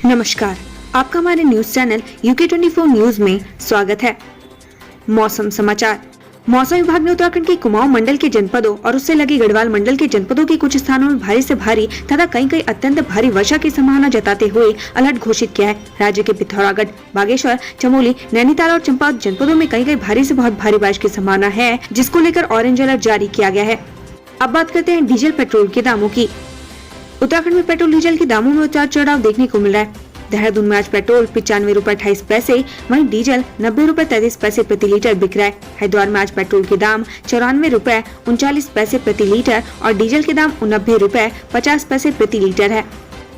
नमस्कार, आपका हमारे न्यूज चैनल UK24 न्यूज में स्वागत है। मौसम समाचार। मौसम विभाग ने उत्तराखंड के कुमाऊं मंडल के जनपदों और उससे लगे गढ़वाल मंडल के जनपदों के कुछ स्थानों में भारी से भारी तथा कहीं अत्यंत भारी वर्षा की संभावना जताते हुए अलर्ट घोषित किया है। राज्य के पिथौरागढ़, बागेश्वर, चमोली, नैनीताल और चंपावत जनपदों में कहीं भारी से बहुत भारी बारिश की संभावना है, जिसको लेकर ऑरेंज अलर्ट जारी किया गया है। अब बात करते हैं डीजल पेट्रोल के दामों की। उत्तराखंड में पेट्रोल डीजल के दामों में उतार चढ़ाव देखने को मिल रहा है। देहरादून में आज पेट्रोल 95 रुपए 28 पैसे, वहीं डीजल 90 रुपए 33 पैसे प्रति लीटर बिक रहा है। हरिद्वार में आज पेट्रोल के दाम 94 रुपए 39 पैसे प्रति लीटर और डीजल के दाम 90 रुपए 50 पैसे प्रति लीटर है।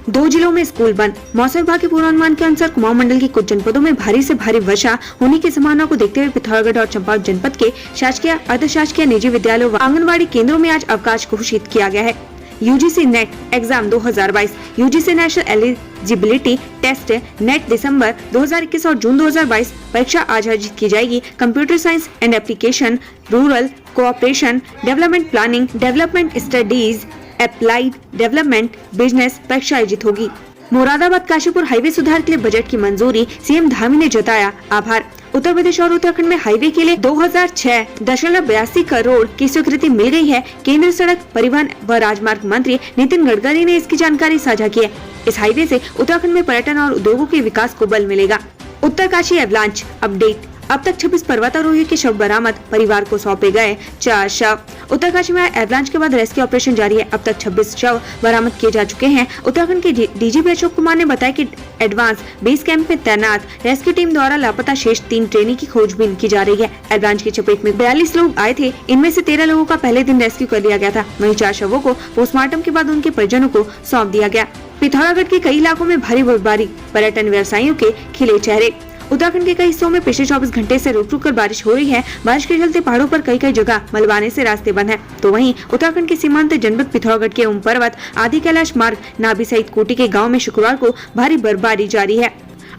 2 जिलों में स्कूल बंद। मौसम विभाग के पूर्वानुमान के अनुसार कुमाऊं मंडल के कुछ जनपदों में भारी से भारी वर्षा होने की संभावना को देखते हुए पिथौरागढ़ और चंपावत जनपद के शासकीय, अर्धशासकीय, निजी विद्यालयों व आंगनबाड़ी केंद्रों में आज अवकाश घोषित किया गया है। UGC NET exam 2022, UGC national eligibility test NET दिसंबर 2021 और जून 2022 परीक्षा आज आयोजित की जाएगी। Computer science and application, rural cooperation, development planning, development studies, applied development, business परीक्षा आयोजित होगी। मुरादाबाद काशीपुर हाईवे सुधार के लिए बजट की मंजूरी, सीएम धामी ने जताया आभार। उत्तर प्रदेश और उत्तराखंड में हाईवे के लिए 2006.82 करोड़ की स्वीकृति मिल गई है। केंद्रीय सड़क परिवहन व राजमार्ग मंत्री नितिन गडकरी ने इसकी जानकारी साझा की है। इस हाईवे से उत्तराखंड में पर्यटन और उद्योगों के विकास को बल मिलेगा। Uttarkashi avalanche update. अब तक 26 पर्वतारोही के शव बरामद, परिवार को सौंपे गए 4 शव। उत्तरकाशी में एवलांच के बाद रेस्क्यू ऑपरेशन जारी है। अब तक 26 शव बरामद किए जा चुके हैं। उत्तराखंड के DGP अशोक कुमार ने बताया कि एडवांस बेस कैंप में तैनात रेस्क्यू टीम द्वारा लापता शेष 3 ट्रेनी की खोजबीन की जा रही है। एवलांच की चपेट में 42 लोग आए थे। इनमें से 13 लोगों का पहले दिन रेस्क्यू कर लिया गया था। वहीं 4 शवों को पोस्टमार्टम के बाद उनके परिजनों को सौंप दिया गया। पिथौरागढ़ के कई इलाकों में भारी बर्फबारी, पर्यटन व्यवसायियों के खिले चेहरे। उत्तराखंड के कई हिस्सों में पिछले 24 घंटे से रुक कर बारिश हो रही है। बारिश के चलते पहाड़ों पर कई जगह मलबे आने से रास्ते बंद हैं। तो वहीं उत्तराखंड के सीमांत जनपद पिथौरागढ़ के ऊम पर्वत, आदि कैलाश मार्ग, नाभि सहित कोटी के गांव में शुक्रवार को भारी बर्फबारी जारी है।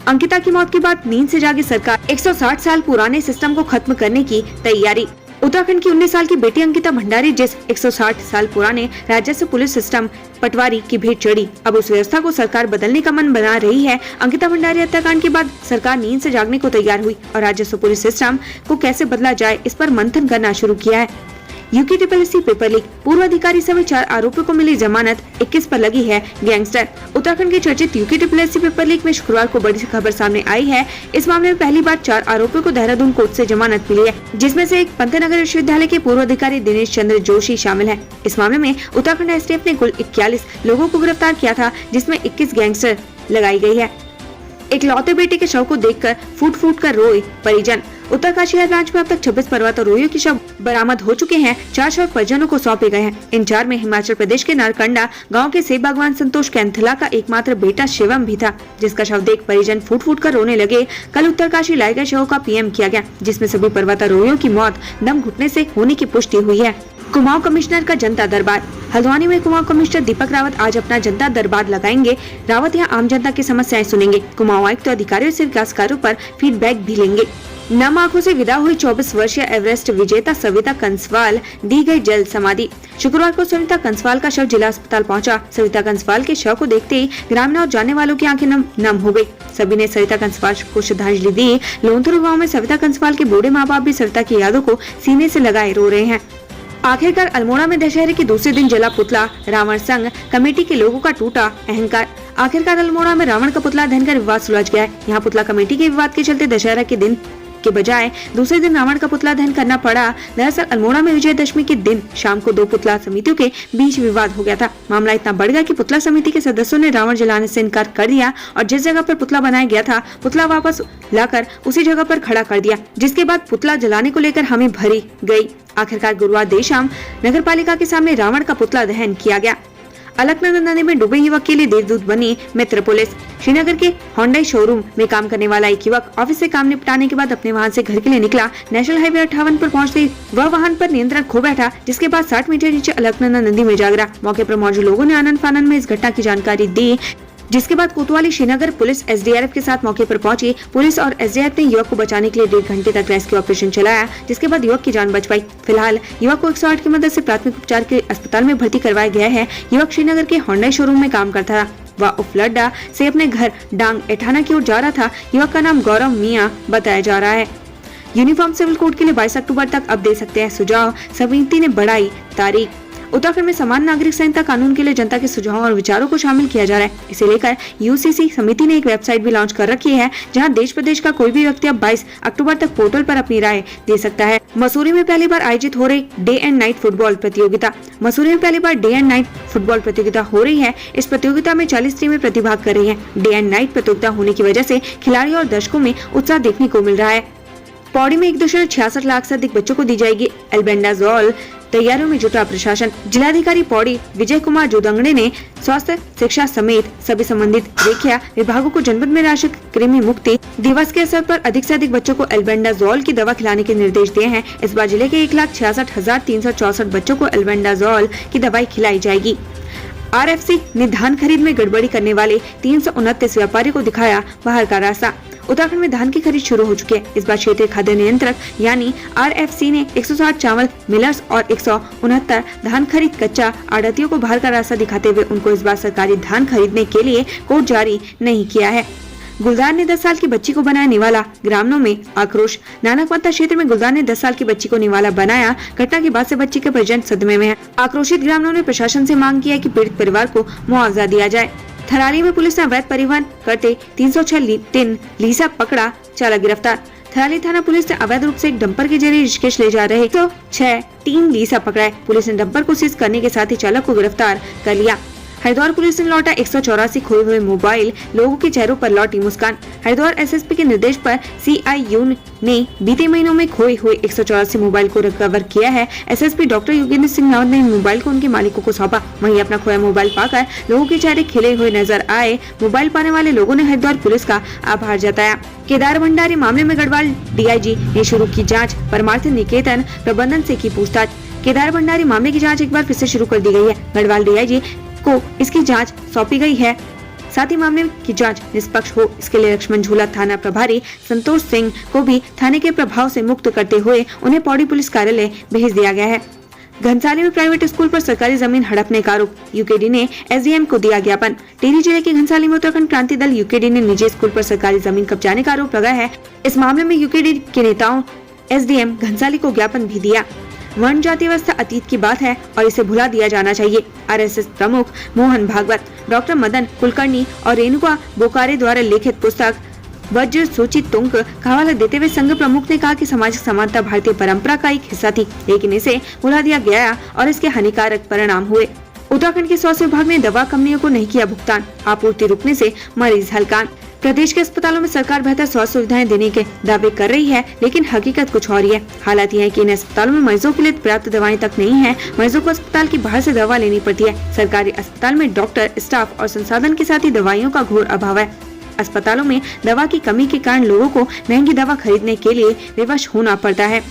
अंकिता की मौत के बाद नींद से जागी सरकार, 160 साल पुराने सिस्टम को खत्म करने की तैयारी। उत्तराखंड की 19 साल की बेटी अंकिता भंडारी जिस 160 साल पुराने राजस्व पुलिस सिस्टम पटवारी की भेंट चढ़ी, अब उस व्यवस्था को सरकार बदलने का मन बना रही है। अंकिता भंडारी हत्याकांड के बाद सरकार नींद से जागने को तैयार हुई और राजस्व पुलिस सिस्टम को कैसे बदला जाए इस पर मंथन करना शुरू किया है। UKSSC paper leak. पूर्व अधिकारी समेत 4 आरोपियों को मिली जमानत, 21 पर लगी है गैंगस्टर। उत्तराखंड के चर्चित UKSSC पेपर लीक में शुक्रवार को बड़ी खबर सामने आई है। इस मामले में पहली बार 4 आरोपियों को देहरादून कोर्ट से जमानत मिली है, जिसमें से एक पंतनगर विश्वविद्यालय के पूर्व अधिकारी दिनेश चंद्र जोशी शामिल है। इस मामले में उत्तराखंड STF ने कुल 41 लोगों को गिरफ्तार किया था, जिसमें 21 गैंगस्टर लगाई गई है। इकलौते बेटे के शव को देखकर फूट कर रोए परिजन। उत्तरकाशी एवलांच में अब तक 26 पर्वतारोहियों के शव बरामद हो चुके हैं। 4 शव परिजनों को सौंपे गए हैं। इन 4 में हिमाचल प्रदेश के नारकंडा गांव के सेब बागवान संतोष कैंथला का एकमात्र बेटा शिवम भी था, जिसका शव देख परिजन फूट कर रोने लगे। कल उत्तरकाशी लाए गए शवों का PM किया गया, जिसमें सभी पर्वतारोहियों की मौत दम घुटने से होने की पुष्टि हुई है। कुमाऊं कमिश्नर का जनता दरबार। हल्द्वानी में कुमाऊं कमिश्नर दीपक रावत आज अपना जनता दरबार लगाएंगे। रावत यहां आम जनता की समस्याएं सुनेंगे। कुमाऊं आयुक्त अधिकारियों से विकास कार्यों पर फीडबैक भी लेंगे। नम आंखों से विदा हुई 24 वर्षीय एवरेस्ट विजेता सविता कंसवाल, दी गई जल समाधि। शुक्रवार को सविता कंसवाल का शव जिला अस्पताल पहुंचा। सविता कंसवाल के शव को देखते ही ग्रामीण और जानने वालों की आंखें नम हो गई। सभी ने सविता कंसवाल को श्रद्धांजलि दी। लोंथरू गाँव में सविता कंसवाल के बूढ़े माँ बाप भी सविता की यादों को सीने से लगाए रो रहे हैं। आखिरकार अल्मोड़ा में दशहरे के दूसरे दिन जला पुतला, रावण संघ कमेटी के लोगों का टूटा अहंकार। आखिरकार अल्मोड़ा में रावण का पुतला दहन कर विवाद सुलझ गया है। यहाँ पुतला कमेटी के विवाद के चलते दशहरा के दिन के बजाय दूसरे दिन रावण का पुतला दहन करना पड़ा। दरअसल अल्मोड़ा में विजयदशमी के दिन शाम को 2 पुतला समितियों के बीच विवाद हो गया था। मामला इतना बढ़ गया कि पुतला समिति के सदस्यों ने रावण जलाने से इनकार कर दिया और जिस जगह पर पुतला बनाया गया था पुतला वापस लाकर उसी जगह पर खड़ा कर दिया, जिसके बाद पुतला जलाने को लेकर हमें भरी गई। आखिरकार गुरुवार देर शाम नगर पालिका के सामने रावण का पुतला दहन किया गया। अलकनंदा नदी में डूबे युवक के लिए देवदूत बनी मित्र पुलिस। श्रीनगर के होंडई शोरूम में काम करने वाला एक युवक ऑफिस से काम निपटाने के बाद अपने वाहन से घर के लिए निकला। नेशनल हाईवे 58 पर पहुंचते वह वाहन पर नियंत्रण खो बैठा, जिसके बाद 60 मीटर नीचे अलकनंदा नदी में जा गिरा। मौके पर मौजूद लोगों ने आनंद फानंद में इस घटना की जानकारी दी। जिसके बाद कोतवाली श्रीनगर पुलिस एसडीआरएफ के साथ मौके पर पहुंची। पुलिस और एसडीआरएफ ने युवक को बचाने के लिए 1.5 घंटे तक रेस्क्यू ऑपरेशन चलाया, जिसके बाद युवक की जान बच पाई। फिलहाल युवक को 108 की मदद से प्राथमिक उपचार के अस्पताल में भर्ती करवाया गया है। युवक श्रीनगर के होंडा शोरूम में काम करता था। वह उफलड्डा से अपने घर डांग एठाना की ओर जा रहा था। युवक का नाम गौरव मियां बताया जा रहा है। यूनिफॉर्म सिविल कोड के लिए 22 अक्टूबर तक अब दे सकते हैं सुझाव, समिति ने बढ़ाई तारीख। उत्तराखंड में समान नागरिक संहिता कानून के लिए जनता के सुझावों और विचारों को शामिल किया जा रहा है। इसे लेकर यूसीसी समिति ने एक वेबसाइट भी लॉन्च कर रखी है, जहां देश प्रदेश का कोई भी व्यक्ति अब 22 अक्टूबर तक पोर्टल पर अपनी राय दे सकता है। मसूरी में पहली बार आयोजित हो रही डे एंड नाइट फुटबॉल प्रतियोगिता। मसूरी में पहली बार डे एंड नाइट फुटबॉल प्रतियोगिता हो रही है। इस प्रतियोगिता में 40 टीमें प्रतिभाग कर रही है। डे एंड नाइट प्रतियोगिता होने की वजह से खिलाड़ियों और दर्शकों में उत्साह देखने को मिल रहा है। पौड़ी में 1.66 लाख से अधिक बच्चों को दी जाएगी एल्बेंडाजोल। तैयारियों में जुटा प्रशासन। जिलाधिकारी पौड़ी विजय कुमार जोदंगड़े ने स्वास्थ्य, शिक्षा समेत सभी संबंधित रेखिया विभागों को जनपद में राष्ट्रीय कृमि मुक्ति दिवस के अवसर पर अधिक से अधिक बच्चों को एल्बेंडाजोल की दवा खिलाने के निर्देश दिए हैं। इस बार जिले के 1,66,364 बच्चों को एल्बेंडाजोल की दवाई खिलाई जाएगी। आरएफसी ने धान खरीद में गड़बड़ी करने वाले 329 व्यापारियों को दिखाया बाहर का रास्ता। उत्तराखंड में धान की खरीद शुरू हो चुकी है। इस बार क्षेत्रीय खाद्य नियंत्रक यानी आरएफसी ने 160 चावल मिलर्स और 169 धान खरीद कच्चा आढ़तियों को बाहर का रास्ता दिखाते हुए उनको इस बार सरकारी धान खरीदने के लिए कोड जारी नहीं किया है। गुलदार ने 10 साल की बच्ची को बनाया निवाला, ग्रामीणों में आक्रोश। नानकमत्ता क्षेत्र में गुलदार ने 10 साल की बच्ची को निवाला बनाया। घटना के बाद से बच्ची के परिजन सदमे में है। आक्रोशित ग्रामीणों ने प्रशासन से मांग की है कि पीड़ित परिवार को मुआवजा दिया जाए। थराली में पुलिस ने अवैध परिवहन करते 306 टिन लीसा पकड़ा, चालक गिरफ्तार। थराली थाना पुलिस ने अवैध रूप से एक डंपर के जरिए ऋषिकेश ले जा रहे 106 टिन लीसा पकड़ा। पुलिस ने डंपर को सीज करने के साथ ही चालक को गिरफ्तार कर लिया। हरिद्वार पुलिस ने लौटा 184 खोए हुए मोबाइल, लोगों के चेहरों पर लौटी मुस्कान। हरिद्वार एसएसपी के निर्देश पर सीआईयू ने बीते महीनों में खोए हुए 184 मोबाइल को रिकवर किया है। एसएसपी डॉक्टर योगेंद्र सिंह रावत ने इन मोबाइल को उनके मालिकों को सौंपा। वहीं अपना खोया मोबाइल पाकर लोगों के चेहरे खिले हुए नजर आए। मोबाइल पाने वाले लोगों ने हरिद्वार पुलिस का आभार जताया। केदार भंडारी मामले में गढ़वाल डीआईजी ने शुरू की जाँच, परमार्थ निकेतन प्रबंधन से की पूछताछ। केदार भंडारी मामले की जाँच एक बार फिर से शुरू कर दी गई है। गढ़वाल डीआईजी को इसकी जांच सौंपी गई है। साथ ही मामले की जांच निष्पक्ष हो, इसके लिए लक्ष्मण झूला थाना प्रभारी संतोष सिंह को भी थाने के प्रभाव से मुक्त करते हुए उन्हें पौड़ी पुलिस कार्यालय भेज दिया गया है। घनसाली में प्राइवेट स्कूल पर सरकारी जमीन हड़पने का आरोप, यूकेडी ने एसडीएम को दिया ज्ञापन। टिहरी जिले के घनसाली में उत्तराखंड क्रांति दल यूकेडी ने निजी स्कूल पर सरकारी जमीन कब्जाने का आरोप लगाया है। इस मामले में यूकेडी के नेताओं एसडीएम घनसाली को ज्ञापन भी दिया। वर्ण जाति व्यवस्था अतीत की बात है और इसे भुला दिया जाना चाहिए। आरएसएस प्रमुख मोहन भागवत, डॉक्टर मदन कुलकर्णी और रेणुका बोकारे द्वारा लिखित पुस्तक वज्र सूचित तुंग का हवाला देते हुए संघ प्रमुख ने कहा कि सामाजिक समानता भारतीय परंपरा का एक हिस्सा थी, लेकिन इसे भुला दिया गया और इसके हानिकारक परिणाम हुए। उत्तराखंड के स्वास्थ्य विभाग ने दवा कंपनियों को नहीं किया भुगतान, आपूर्ति रुकने से मरीज हलकान। प्रदेश के अस्पतालों में सरकार बेहतर स्वास्थ्य सुविधाएं देने के दावे कर रही है, लेकिन हकीकत कुछ और ही है। हालात यह है कि इन अस्पतालों में मरीजों के लिए पर्याप्त दवाएं तक नहीं है। मरीजों को अस्पताल की बाहर से दवा लेनी पड़ती है। सरकारी अस्पताल में डॉक्टर, स्टाफ और संसाधन के साथ ही दवाइयों का घोर अभाव है। अस्पतालों में दवा की कमी के कारण लोगों को महंगी दवा खरीदने के लिए विवश होना पड़ता है।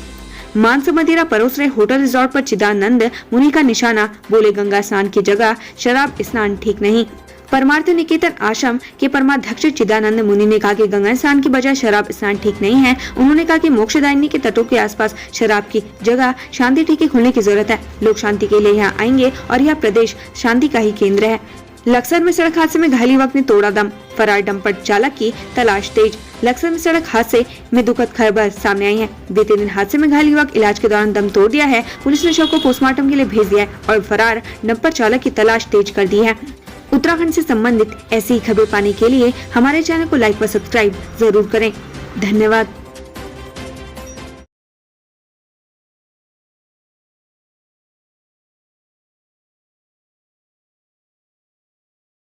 मांस मदिरा परोस रहे होटल रिजॉर्ट पर चिदानंद मुनि का निशाना, बोले गंगा स्नान की जगह शराब स्नान ठीक नहीं। परमार्थ निकेतन आश्रम के परमाध्यक्ष चिदानंद मुनि ने कहा कि गंगा स्नान की बजाय शराब स्नान ठीक नहीं है। उन्होंने कहा कि मोक्षदायिनी के तटों के आसपास शराब की जगह शांति टीके खोलने की जरूरत है। लोग शांति के लिए यहाँ आएंगे और यह प्रदेश शांति का ही केंद्र है। लक्सर में सड़क हादसे में घायल युवक ने तोड़ा दम, फरार डंपर चालक की तलाश तेज। लक्सर में सड़क हादसे में दुखद खबर सामने आई है। बीते दिन हादसे में घायल युवक इलाज के दौरान दम तोड़ दिया है। पुलिस ने शव को पोस्टमार्टम के लिए भेज दिया है और फरार डंपर चालक की तलाश तेज कर दी है। उत्तराखंड से संबंधित ऐसी खबरें पाने के लिए हमारे चैनल को लाइक व सब्सक्राइब जरूर करें। धन्यवाद।